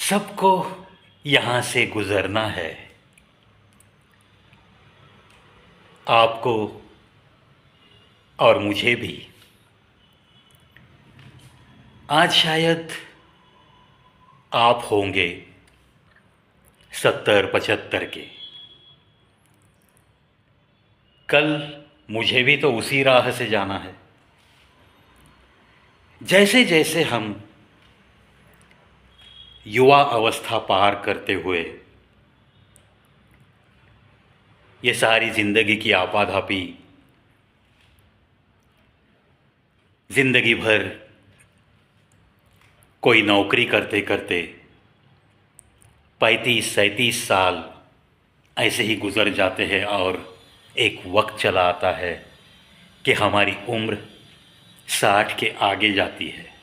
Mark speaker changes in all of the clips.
Speaker 1: सबको यहाँ से गुजरना है। आपको और मुझे भी। आज शायद आप होंगे 70-75 के। कल मुझे भी तो उसी राह से जाना है। जैसे जैसे हम युवा अवस्था पार करते हुए ये सारी ज़िंदगी की आपाधापी, ज़िंदगी भर कोई नौकरी करते करते 35-37 साल ऐसे ही गुजर जाते हैं और एक वक्त चला आता है कि हमारी उम्र 60 के आगे जाती है।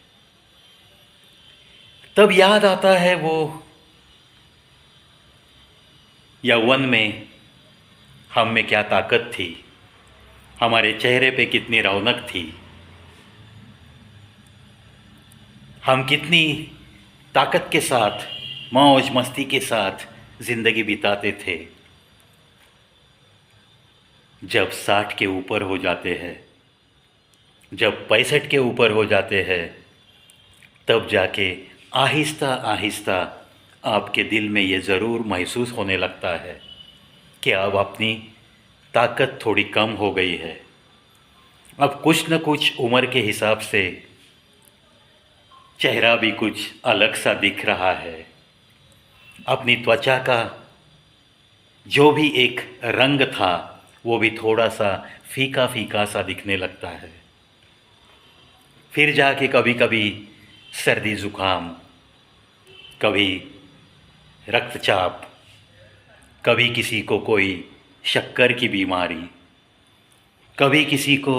Speaker 1: तब याद आता है वो यौवन में हम में क्या ताकत थी, हमारे चेहरे पे कितनी रौनक थी, हम कितनी ताकत के साथ, मौज मस्ती के साथ ज़िंदगी बिताते थे। जब 60 के ऊपर हो जाते हैं, जब 65 के ऊपर हो जाते हैं, तब जाके आहिस्ता आहिस्ता आपके दिल में ये ज़रूर महसूस होने लगता है कि अब अपनी ताकत थोड़ी कम हो गई है। अब कुछ न कुछ उम्र के हिसाब से चेहरा भी कुछ अलग सा दिख रहा है। अपनी त्वचा का जो भी एक रंग था वो भी थोड़ा सा फीका फीका सा दिखने लगता है। फिर जाके कभी कभी सर्दी ज़ुकाम, कभी रक्तचाप, कभी किसी को कोई शक्कर की बीमारी, कभी किसी को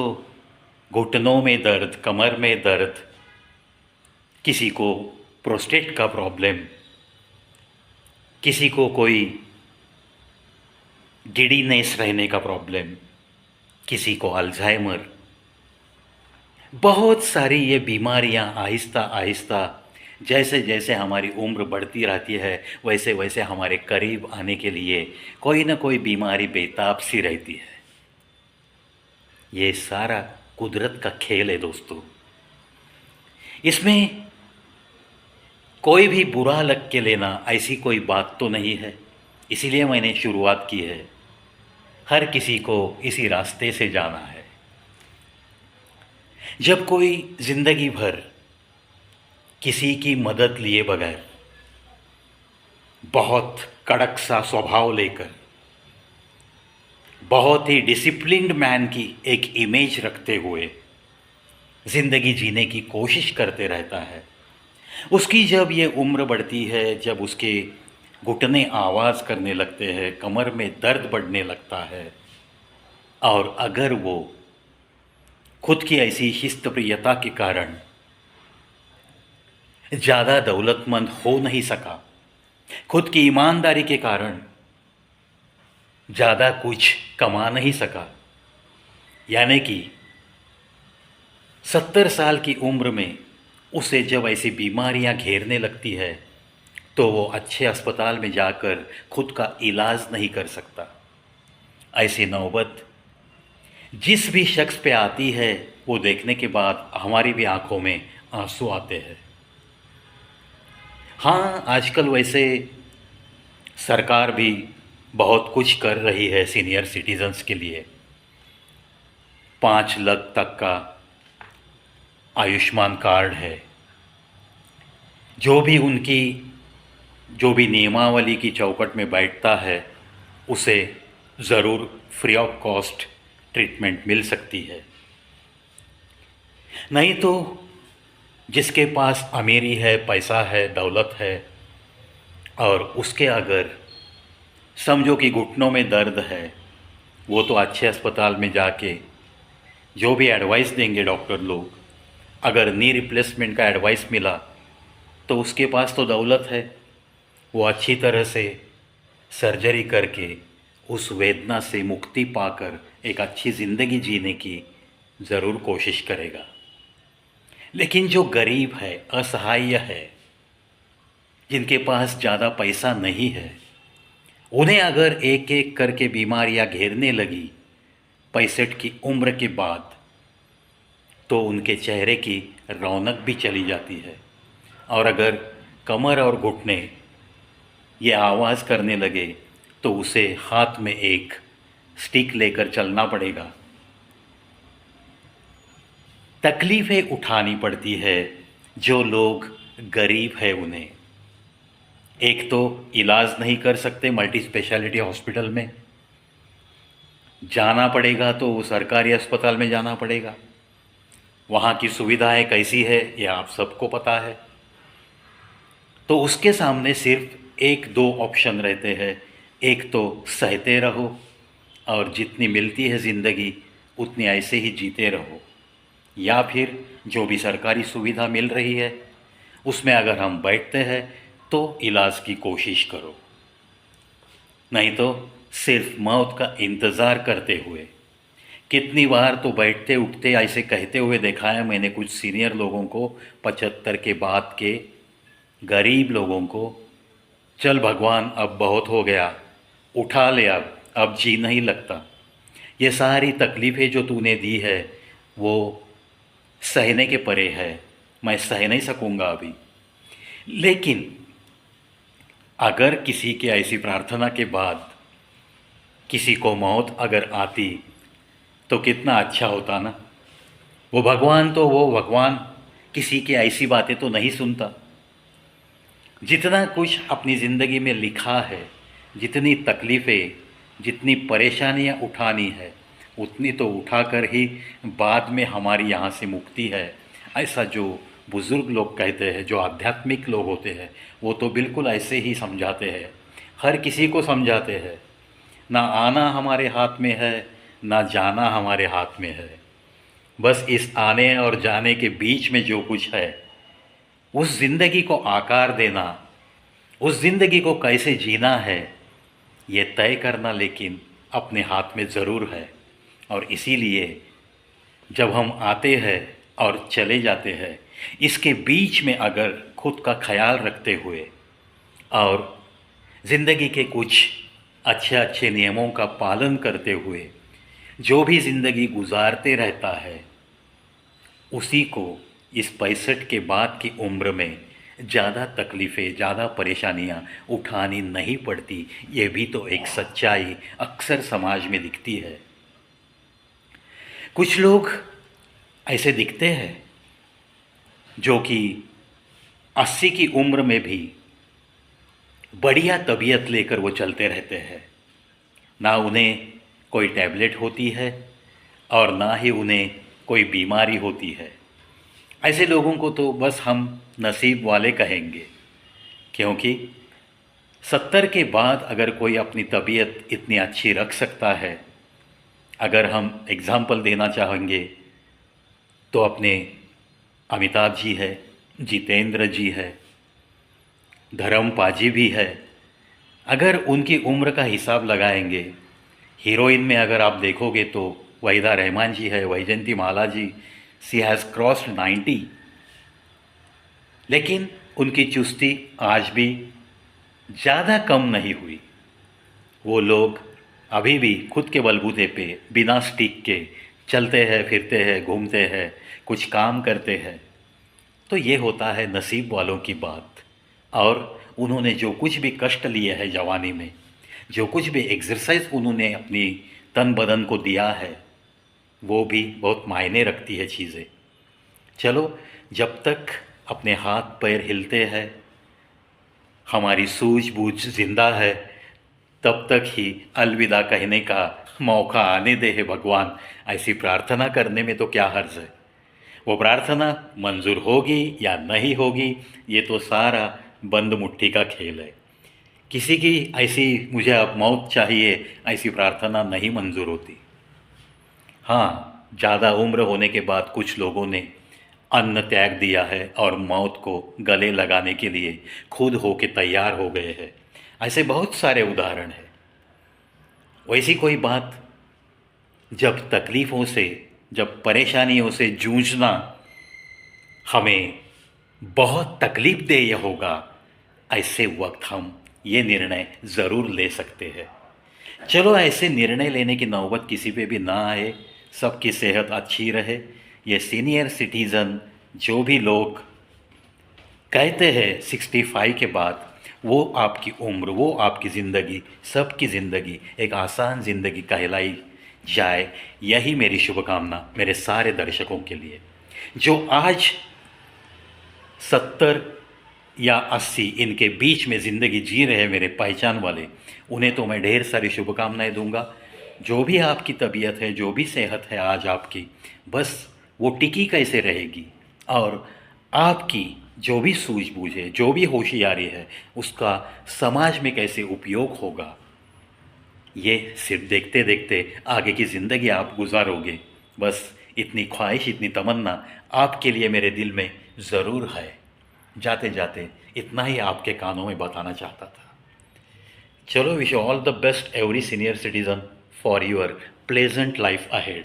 Speaker 1: घुटनों में दर्द, कमर में दर्द, किसी को प्रोस्टेट का प्रॉब्लम, किसी को कोई गिडीनेस रहने का प्रॉब्लम, किसी को अल्जाइमर। बहुत सारी ये बीमारियां आहिस्ता आहिस्ता जैसे जैसे हमारी उम्र बढ़ती रहती है वैसे वैसे हमारे करीब आने के लिए कोई ना कोई बीमारी बेताब सी रहती है। ये सारा कुदरत का खेल है दोस्तों। इसमें कोई भी बुरा लग के लेना ऐसी कोई बात तो नहीं है। इसीलिए मैंने शुरुआत की है, हर किसी को इसी रास्ते से जाना है। जब कोई ज़िंदगी भर किसी की मदद लिए बगैर बहुत कड़क सा स्वभाव लेकर बहुत ही डिसिप्लिन्ड मैन की एक इमेज रखते हुए ज़िंदगी जीने की कोशिश करते रहता है, उसकी जब ये उम्र बढ़ती है, जब उसके घुटने आवाज़ करने लगते हैं, कमर में दर्द बढ़ने लगता है, और अगर वो खुद की ऐसी शिस्तप्रियता के कारण ज़्यादा दौलतमंद हो नहीं सका, खुद की ईमानदारी के कारण ज़्यादा कुछ कमा नहीं सका, यानी कि 70 साल की उम्र में उसे जब ऐसी बीमारियां घेरने लगती है तो वो अच्छे अस्पताल में जाकर खुद का इलाज नहीं कर सकता। ऐसी नौबत जिस भी शख्स पे आती है वो देखने के बाद हमारी भी आंखों में आंसू आते हैं। हाँ, आजकल वैसे सरकार भी बहुत कुछ कर रही है सीनियर सिटीजन्स के लिए। 5 लाख तक का आयुष्मान कार्ड है। जो भी नियमावली की चौकट में बैठता है उसे ज़रूर फ्री ऑफ कॉस्ट ट्रीटमेंट मिल सकती है। नहीं तो जिसके पास अमीरी है, पैसा है, दौलत है, और उसके अगर समझो कि घुटनों में दर्द है, वो तो अच्छे अस्पताल में जाके जो भी एडवाइस देंगे डॉक्टर लोग, अगर नी रिप्लेसमेंट का एडवाइस मिला तो उसके पास तो दौलत है, वो अच्छी तरह से सर्जरी करके उस वेदना से मुक्ति पाकर एक अच्छी ज़िंदगी जीने की ज़रूर कोशिश करेगा। लेकिन जो गरीब है, असहाय है, जिनके पास ज़्यादा पैसा नहीं है, उन्हें अगर एक एक करके बीमारियां घेरने लगी 65 की उम्र के बाद, तो उनके चेहरे की रौनक भी चली जाती है। और अगर कमर और घुटने ये आवाज़ करने लगे, तो उसे हाथ में एक स्टिक लेकर चलना पड़ेगा। तकलीफ़ें उठानी पड़ती है जो लोग गरीब है उन्हें। एक तो इलाज नहीं कर सकते मल्टी स्पेशलिटी हॉस्पिटल में, जाना पड़ेगा तो सरकारी अस्पताल में जाना पड़ेगा। वहाँ की सुविधाएं कैसी है यह आप सबको पता है। तो उसके सामने सिर्फ एक दो ऑप्शन रहते हैं। एक तो सहते रहो और जितनी मिलती है ज़िंदगी उतनी ऐसे ही जीते रहो, या फिर जो भी सरकारी सुविधा मिल रही है उसमें अगर हम बैठते हैं तो इलाज की कोशिश करो, नहीं तो सिर्फ मौत का इंतज़ार करते हुए। कितनी बार तो बैठते उठते ऐसे कहते हुए देखा है मैंने कुछ सीनियर लोगों को, 75 के बाद के गरीब लोगों को, चल भगवान अब बहुत हो गया, उठा ले, अब जी नहीं लगता। ये सारी तकलीफ़ें जो तूने दी है वो सहने के परे है, मैं सह नहीं सकूँगा अभी। लेकिन अगर किसी की ऐसी प्रार्थना के बाद किसी को मौत अगर आती तो कितना अच्छा होता ना। वो भगवान किसी की ऐसी बातें तो नहीं सुनता। जितना कुछ अपनी ज़िंदगी में लिखा है, जितनी तकलीफ़ें, जितनी परेशानियां उठानी है, उतनी तो उठाकर ही बाद में हमारी यहाँ से मुक्ति है। ऐसा जो बुज़ुर्ग लोग कहते हैं, जो आध्यात्मिक लोग होते हैं, वो तो बिल्कुल ऐसे ही समझाते हैं, हर किसी को समझाते हैं। ना आना हमारे हाथ में है, ना जाना हमारे हाथ में है। बस इस आने और जाने के बीच में जो कुछ है, उस ज़िंदगी को आकार देना, उस ज़िंदगी को कैसे जीना है, ये तय करना लेकिन अपने हाथ में ज़रूर है। और इसीलिए जब हम आते हैं और चले जाते हैं, इसके बीच में अगर खुद का ख्याल रखते हुए और ज़िंदगी के कुछ अच्छे अच्छे नियमों का पालन करते हुए जो भी ज़िंदगी गुजारते रहता है, उसी को इस 65 के बाद की उम्र में ज़्यादा तकलीफ़ें, ज़्यादा परेशानियां उठानी नहीं पड़ती। ये भी तो एक सच्चाई अक्सर समाज में दिखती है। कुछ लोग ऐसे दिखते हैं जो कि 80 की उम्र में भी बढ़िया तबीयत लेकर वो चलते रहते हैं। ना उन्हें कोई टैबलेट होती है और ना ही उन्हें कोई बीमारी होती है। ऐसे लोगों को तो बस हम नसीब वाले कहेंगे, क्योंकि 70 के बाद अगर कोई अपनी तबीयत इतनी अच्छी रख सकता है, अगर हम एग्ज़ाम्पल देना चाहेंगे तो अपने अमिताभ जी है, जितेंद्र जी है, धर्म पाजी भी है। अगर उनकी उम्र का हिसाब लगाएंगे, हीरोइन में अगर आप देखोगे तो वहीदा रहमान जी है, वैजयंती माला जी, शी हैज़ क्रॉस्ड 90, लेकिन उनकी चुस्ती आज भी ज़्यादा कम नहीं हुई। वो लोग अभी भी खुद के बलबूते पे बिना स्टिक के चलते हैं, फिरते हैं, घूमते हैं, कुछ काम करते हैं। तो ये होता है नसीब वालों की बात। और उन्होंने जो कुछ भी कष्ट लिए है जवानी में, जो कुछ भी एक्सरसाइज उन्होंने अपनी तन बदन को दिया है, वो भी बहुत मायने रखती है चीज़ें। चलो, जब तक अपने हाथ पैर हिलते हैं, हमारी सूझबूझ जिंदा है, तब तक ही अलविदा कहने का मौका आने दे है भगवान। ऐसी प्रार्थना करने में तो क्या हर्ज है। वो प्रार्थना मंजूर होगी या नहीं होगी, ये तो सारा बंद मुट्ठी का खेल है। किसी की ऐसी मुझे अब मौत चाहिए ऐसी प्रार्थना नहीं मंजूर होती। हाँ, ज़्यादा उम्र होने के बाद कुछ लोगों ने अन्न त्याग दिया है और मौत को गले लगाने के लिए खुद होके तैयार हो गए हैं। ऐसे बहुत सारे उदाहरण हैं। वैसी कोई बात, जब तकलीफ़ों से, जब परेशानियों से जूझना हमें बहुत तकलीफ़ देय होगा, ऐसे वक्त हम ये निर्णय ज़रूर ले सकते हैं। चलो ऐसे निर्णय लेने की नौबत किसी पे भी ना आए, सबकी सेहत अच्छी रहे। ये सीनियर सिटीज़न जो भी लोग कहते हैं 65 के बाद, वो आपकी उम्र, वो आपकी ज़िंदगी, सबकी ज़िंदगी एक आसान ज़िंदगी कहलाई जाए, यही मेरी शुभकामना मेरे सारे दर्शकों के लिए। जो आज 70 या 80 इनके बीच में ज़िंदगी जी रहे मेरे पहचान वाले, उन्हें तो मैं ढेर सारी शुभकामनाएं दूंगा। जो भी आपकी तबीयत है, जो भी सेहत है आज आपकी, बस वो टिकी कैसे रहेगी, और आपकी जो भी सूझबूझ है, जो भी होशियारी है, उसका समाज में कैसे उपयोग होगा, ये सिर्फ देखते देखते आगे की ज़िंदगी आप गुजारोगे। बस इतनी ख्वाहिश, इतनी तमन्ना आपके लिए मेरे दिल में ज़रूर है। जाते जाते इतना ही आपके कानों में बताना चाहता था। चलो, wish all the best every senior citizen for your pleasant life ahead.